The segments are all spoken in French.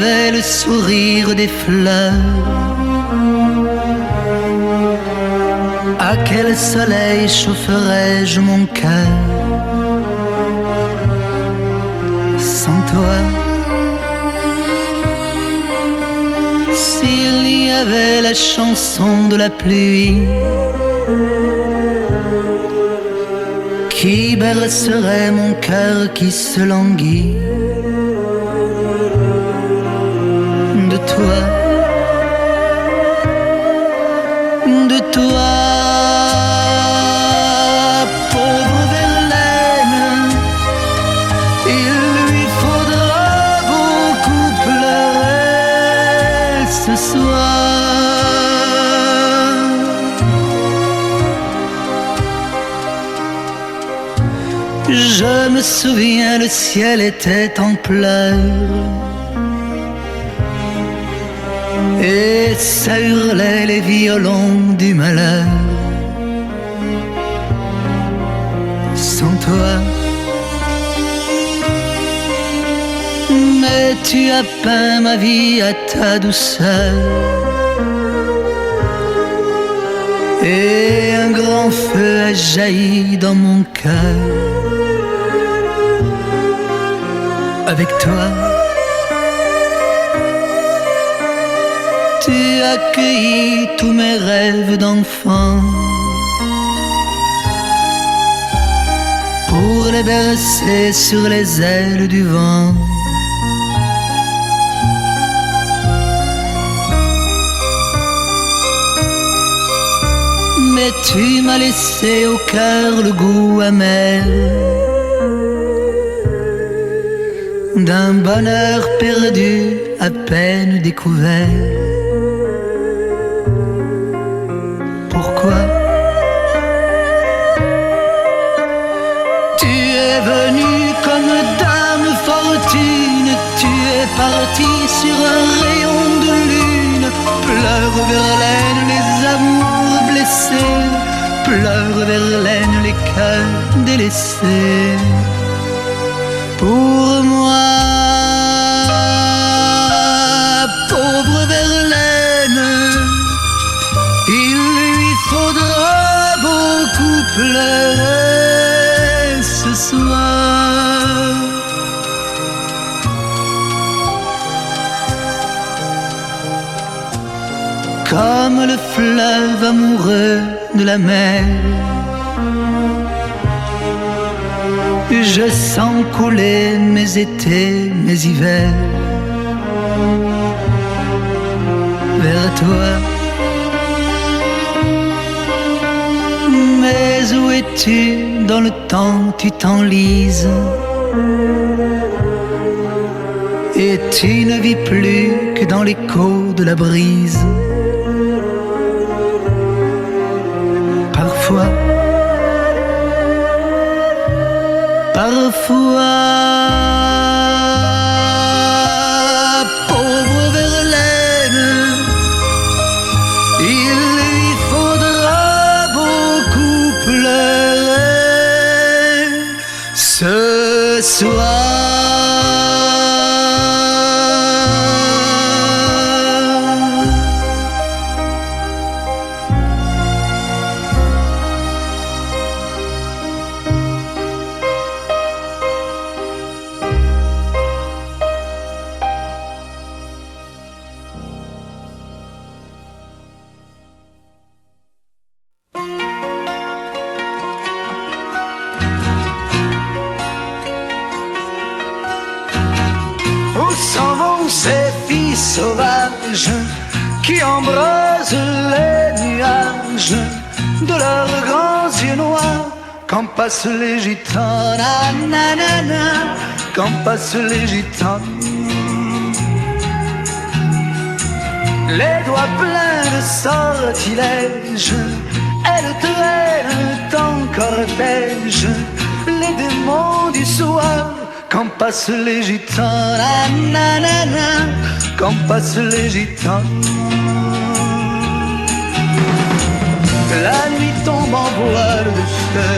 avait le sourire des fleurs. À quel soleil chaufferais-je mon cœur sans toi? S'il y avait la chanson de la pluie qui bercerait mon cœur qui se languit de toi, de toi. Je me souviens, le ciel était en pleurs et ça hurlait les violons du malheur. Sans toi, mais tu as peint ma vie à ta douceur et un grand feu a jailli dans mon cœur. Avec toi, tu as accueilli tous mes rêves d'enfant pour les bercer sur les ailes du vent. Mais tu m'as laissé au cœur le goût amer d'un bonheur perdu, à peine découvert. Pourquoi tu es venu comme dame fortune? Tu es parti sur un rayon de lune. Pleure Verlaine les amours blessés, pleure Verlaine les cœurs délaissés. Pour moi, pauvre Verlaine, il lui faudra beaucoup pleurer ce soir. Comme le fleuve amoureux de la mer, je sens couler mes étés, mes hivers vers toi. Mais où es-tu dans le temps? Tu t'enlises et tu ne vis plus que dans l'écho de la brise. Parfois, pauvre Verlaine, il lui faudra beaucoup pleurer ce soir. Sauvages qui embrasent les nuages de leurs grands yeux noirs. Quand passent les gitans, nanana, quand passent les gitans, les doigts pleins de sortilèges, elles traînent en cortège les démons du soir. Quand passent les gitans, nanana, quand passent les gitans. La nuit tombe en voile de feu,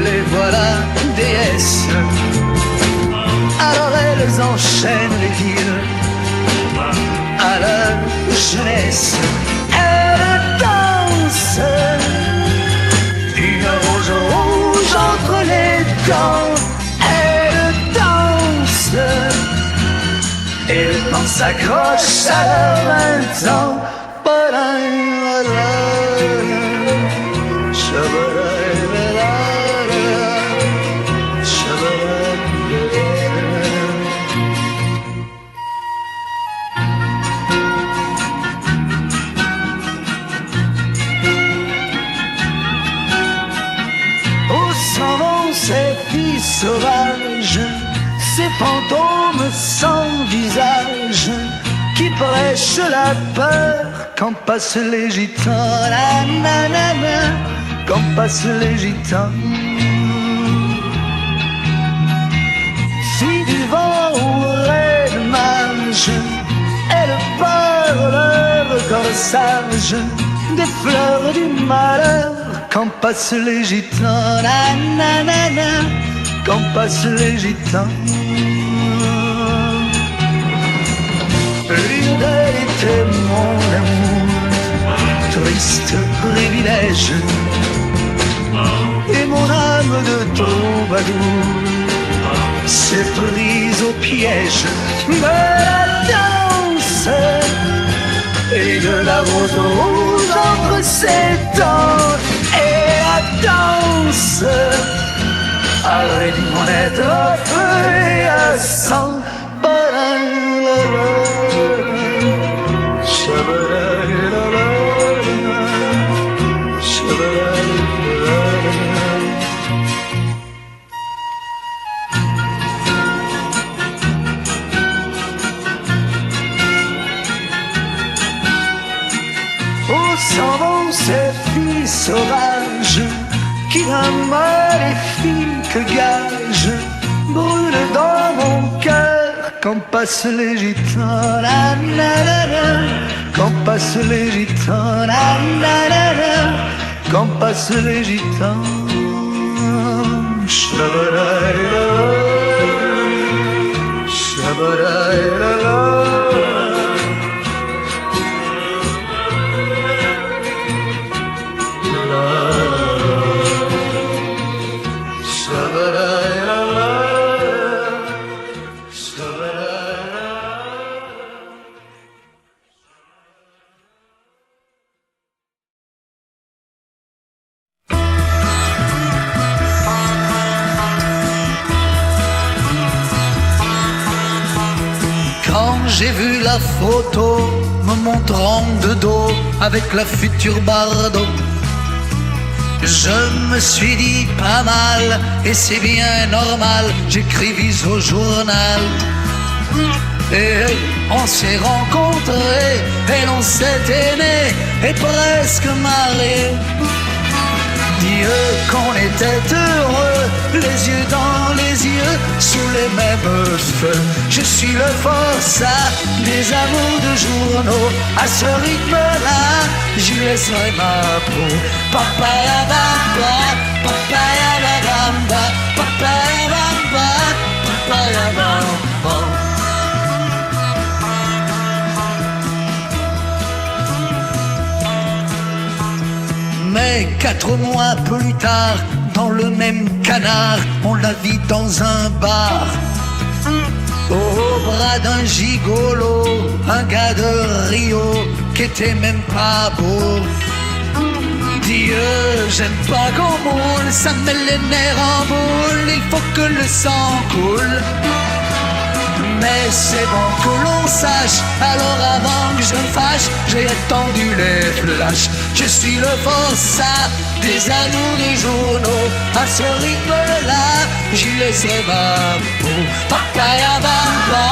les voilà déesses. Alors elles elles enchaînent les villes. À leur jeunesse, elles dansent. Une rose rouge entre les dents, elles dansent. Et le temps s'accroche à leur 20 ans. Où s'en vont ces filles sauvages, ces fantômes sans visage, qui prêchent la peur quand passent les gitans, la nanana, quand passent les gitans. Si du vent ouvrait le mage, elles parlent leur corsage, des fleurs du malheur, quand passent les gitans, la nanana, quand passent les gitans. L'une d'elles était mon amour, triste privilège, et mon âme de troubadour s'est prise au piège de la danse et de la rose rouge entre ses dents. Et la danse a réduit mon être à feu et à sang. Où s'en vont ces filles sauvages qui d'un maléfique gage brûlent dans mon cœur quand passent les gitans, la nanana, quand passent les gitans, la nanana, quand passent les gitans. Shabaraïla, shabaraïla. J'ai vu la photo me montrant de dos avec la future Bardot. Je me suis dit pas mal, et c'est bien normal, j'écrivis au journal. Et on s'est rencontrés, et l'on s'est aimé, et presque marié. Dieu qu'on était heureux, les yeux dans les yeux, sous les mêmes feux. Je suis le forçat des amours de journaux. À ce rythme-là, j'y laisserai ma peau. Papaya bamba, papaya bamba, papaya bamba, papaya bamba. Mais 4 mois plus tard, dans le même canard, on la vit dans un bar. Au bras d'un gigolo, un gars de Rio, qui était même pas beau. Dieu, j'aime pas qu'on moule, ça me met les nerfs en boule, il faut que le sang coule. Mais c'est bon que l'on sache, alors avant que je me fâche, j'ai attendu les flashs. Je suis le forçat des anneaux des journaux. À ce rythme-là, j'y laisserai ma peau. Papaya bamba,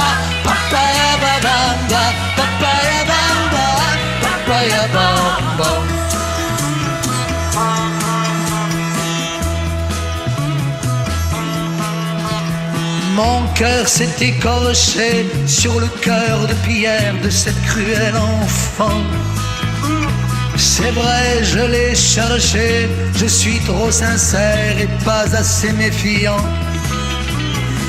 papaya bamba, papaya bamba, papaya bamba. Mon cœur s'est écorché sur le cœur de pierre de cette cruelle enfant. C'est vrai, je l'ai cherché, je suis trop sincère et pas assez méfiant.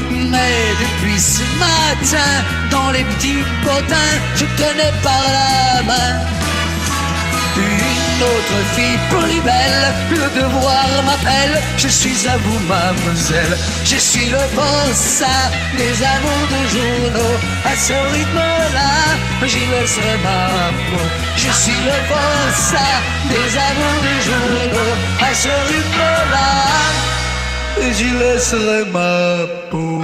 Mais depuis ce matin, dans les petits potins, je tenais par la main une autre fille plus belle. Le devoir m'appelle, je suis à vous mademoiselle. Je suis le boss des amours de journaux. À ce rythme-là, j'y laisserai ma peau. Je suis le boss des amours de journaux. À ce rythme-là, j'y laisserai ma peau.